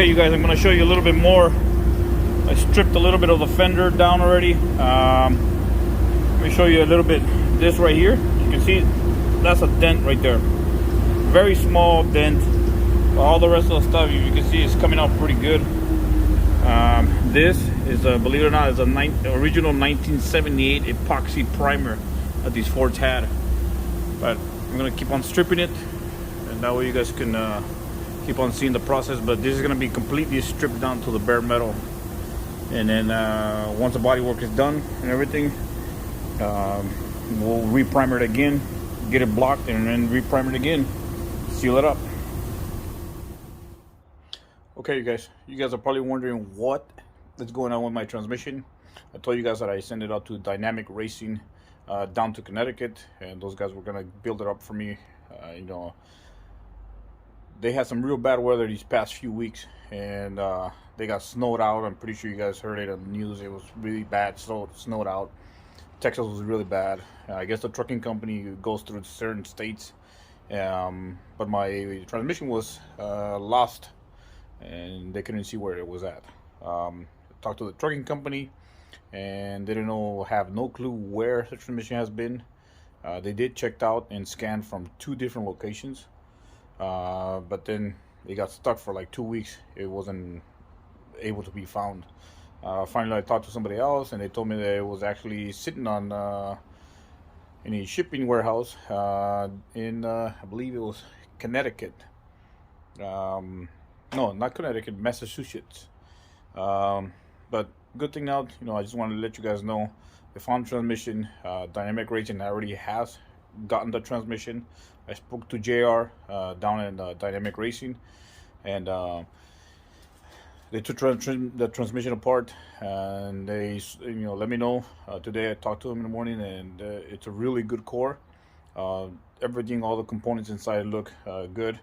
Okay, you guys, I'm going to show you a little bit more. I stripped a little bit of the fender down already. Let me show you a little bit. This right here, you can see that's a dent right there. Very small dent. All the rest of the stuff, you can see, is coming out pretty good. This is, believe it or not, is a original 1978 epoxy primer that these Fords had. But I'm going to keep on stripping it, and that way you guys can keep on seeing the process. But this is going to be completely stripped down to the bare metal, and then once the body work is done and everything, we'll re-primer it again, get it blocked, and then re-primer it again, seal it up. Okay, you guys are probably wondering what is going on with my transmission. I told you guys that I sent it out to Dynamic Racing down to Connecticut, and those guys were gonna build it up for me. You know, they had some real bad weather these past few weeks, and they got snowed out. I'm pretty sure you guys heard it on the news. It was really bad, snowed out. Texas was really bad. I guess the trucking company goes through certain states, but my transmission was lost, and they couldn't see where it was at. Talked to the trucking company, and they didn't have no clue where the transmission has been. They did check out and scan from 2 different locations, but then it got stuck for like 2 weeks. It wasn't able to be found. Finally, I talked to somebody else, and they told me that it was actually sitting on in a shipping warehouse in I believe it was Connecticut. No, not Connecticut, Massachusetts. But good thing now, you know, I just wanted to let you guys know the found transmission. Dynamic Racing already has gotten the transmission. I spoke to JR down in Dynamic Racing, and they took the transmission apart, and they, you know, let me know. Today I talked to them in the morning, and it's a really good core. Everything, all the components inside look good.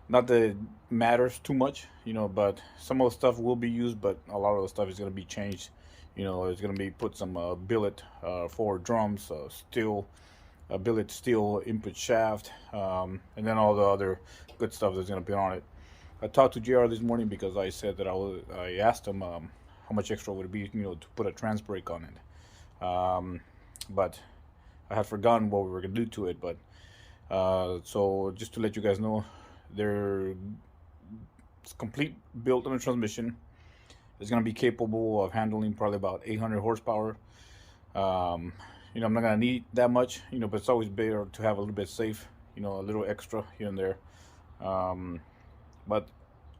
Not that it matters too much, you know, but some of the stuff will be used, but a lot of the stuff is going to be changed. You know, it's going to be put some billet forward drums, steel, billet steel input shaft, and then all the other good stuff that's going to be on it. I talked to JR this morning because I said that I asked him how much extra would it be, you know, to put a trans brake on it. But I had forgotten what we were going to do to it. But so just to let you guys know, it's complete built on a transmission. It's going to be capable of handling probably about 800 horsepower. You know, I'm not going to need that much, you know, but it's always better to have a little bit safe, you know, a little extra here and there. But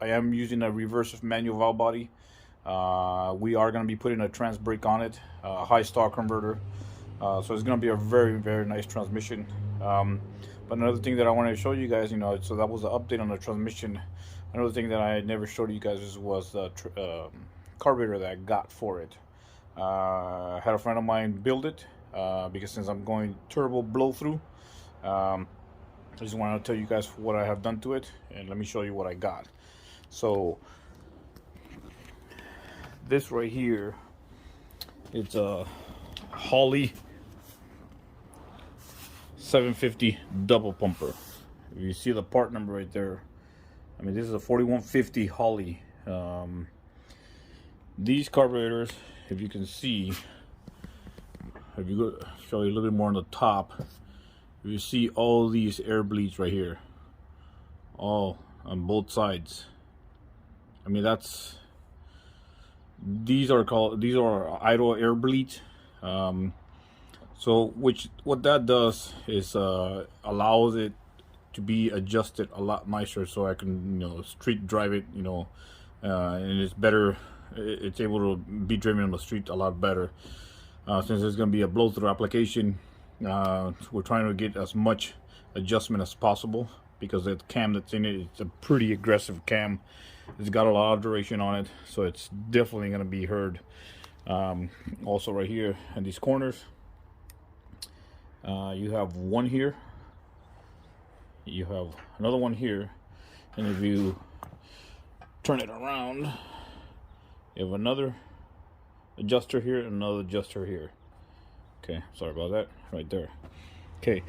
I am using a reverse manual valve body. We are going to be putting a trans brake on it, a high torque converter. So it's going to be a very, very nice transmission. But another thing that I wanted to show you guys, you know, so that was the update on the transmission. Another thing that I never showed you guys was the carburetor that I got for it. I had a friend of mine build it because since I'm going turbo blow through, I just wanted to tell you guys what I have done to it, and let me show you what I got. So this right here, it's a Holley 750 double pumper. If you see the part number right there, I mean, this is a 4150 Holley. These carburetors, if you can see, if you go show you a little bit more on the top, you see all these air bleeds right here, all on both sides. I mean, these are idle air bleeds. So what that does is allows it to be adjusted a lot nicer, so I can, you know, street drive it, you know, and it's better. It's able to be driven on the street a lot better. Since there's going to be a blow through application, we're trying to get as much adjustment as possible, because the cam that's in it's a pretty aggressive cam. It's got a lot of duration on it, so it's definitely going to be heard. Also right here in these corners, you have one here, you have another one here, and if you turn it around, you have another adjuster here and another adjuster here. Okay, sorry about that, right there. Okay,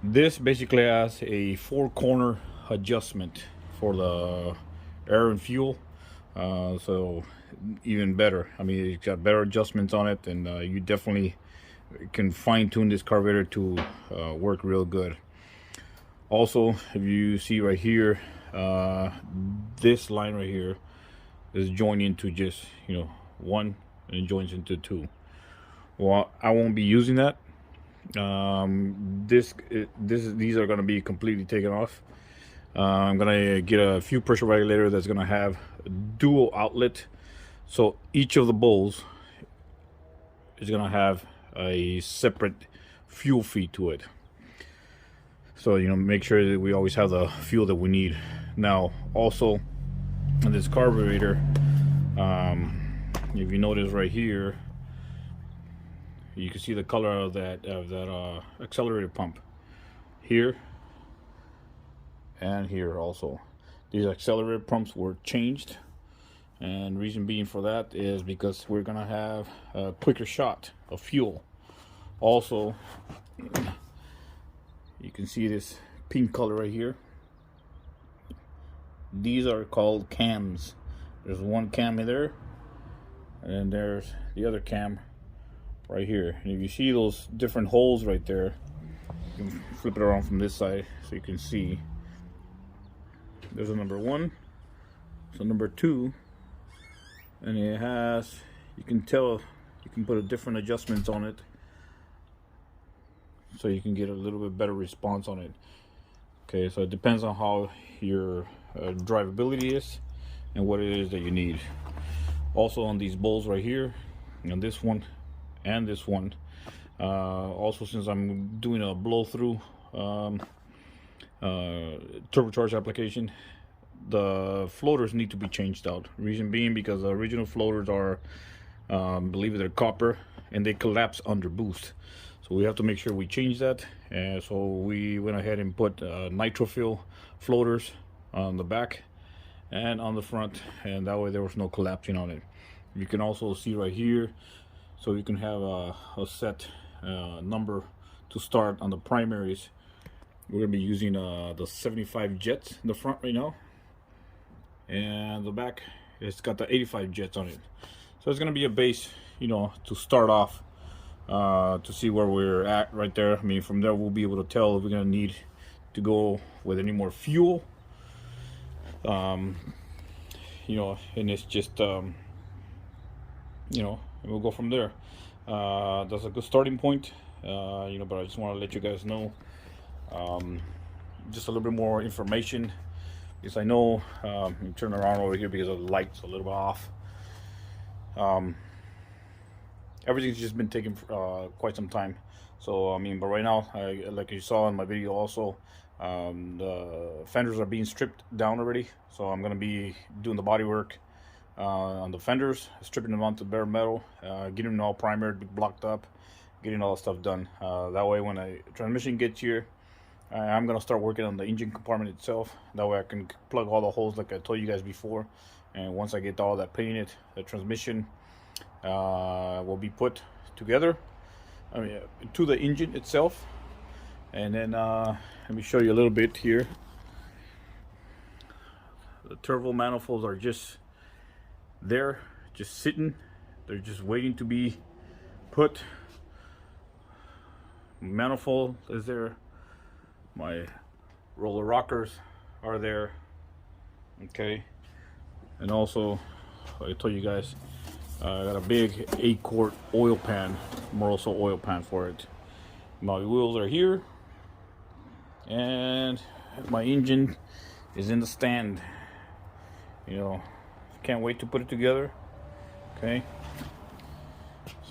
this basically has a 4-corner adjustment for the air and fuel. So even better. I mean, it's got better adjustments on it, and you definitely can fine-tune this carburetor to work real good. Also, if you see right here, this line right here is joined into just, you know, one, and it joins into two. Well, I won't be using that. These are going to be completely taken off. I'm gonna get a fuel pressure regulator that's gonna have a dual outlet, so each of the bowls is gonna have a separate fuel feed to it. So, you know, make sure that we always have the fuel that we need. Now, also, in this carburetor, if you notice right here, you can see the color of that accelerator pump here and here. Also, these accelerator pumps were changed, and reason being for that is because we're gonna have a quicker shot of fuel. Also, you can see this pink color right here. These are called cams. There's one cam in there, and then there's the other cam right here. And if you see those different holes right there, you can flip it around from this side so you can see. There's a number 1, so number 2, and it has, you can tell, you can put a different adjustments on it, so you can get a little bit better response on it. Okay, so it depends on how your drivability is and what it is that you need. Also on these bowls right here, and this one and this one, also since I'm doing a blow through turbocharged application, the floaters need to be changed out. Reason being because the original floaters are, believe it, they're copper, and they collapse under boost. So we have to make sure we change that. And so we went ahead and put NitroFill floaters on the back and on the front, and that way there was no collapsing on it. You can also see right here, so you can have a set number to start on the primaries. We're gonna be using the 75 jets in the front right now, and the back, it's got the 85 jets on it. So it's gonna be a base, you know, to start off, to see where we're at right there. I mean, from there we'll be able to tell if we're gonna need to go with any more fuel. You know, and it's just, you know, and we'll go from there. That's a good starting point, you know, but I just want to let you guys know just a little bit more information, because I know, you turn around over here because of the lights a little bit off. Everything's just been taking quite some time. So I mean, but right now, like you saw in my video also, the fenders are being stripped down already. So I'm gonna be doing the body work on the fenders, stripping them onto bare metal, getting them all primered, blocked up, getting all that stuff done. That way when the transmission gets here, I'm gonna start working on the engine compartment itself. That way I can plug all the holes like I told you guys before. And once I get all that painted, the transmission will be put together, I mean, to the engine itself. And then let me show you a little bit here. The turbo manifolds are just there, just sitting. They're just waiting to be put. Manifold is there. My roller rockers are there. Okay. And also, I told you guys, I got a big 8-quart oil pan, Moroso oil pan for it. My wheels are here, and my engine is in the stand. You know, can't wait to put it together. Okay.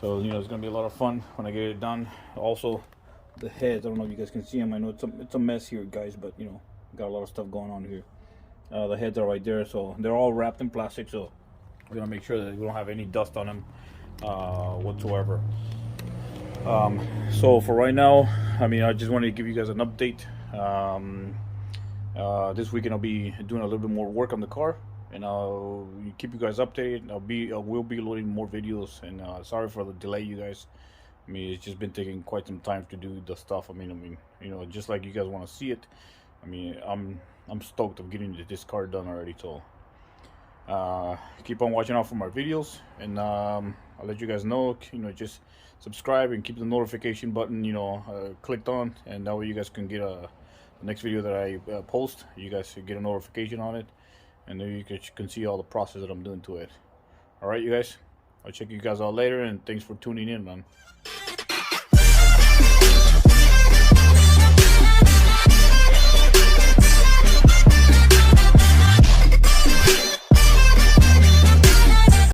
So, you know, it's gonna be a lot of fun when I get it done. Also, the heads, I don't know if you guys can see them. I know it's a mess here, guys, but you know, got a lot of stuff going on here. The heads are right there, so they're all wrapped in plastic, so we're gonna make sure that we don't have any dust on them whatsoever. So for right now, I mean, I just wanted to give you guys an update. This weekend I'll be doing a little bit more work on the car, and I'll keep you guys updated. I will be loading more videos, and sorry for the delay, you guys. I mean, it's just been taking quite some time to do the stuff. I mean, you know, just like you guys want to see it. I mean, I'm stoked of getting this car done already. So Keep on watching out for my videos, and I'll let you guys know, just subscribe and keep the notification button, clicked on, and that way you guys can get the next video that I post. You guys get a notification on it, and then you can see all the process that I'm doing to it. All right, you guys, I'll check you guys out later, and thanks for tuning in, man.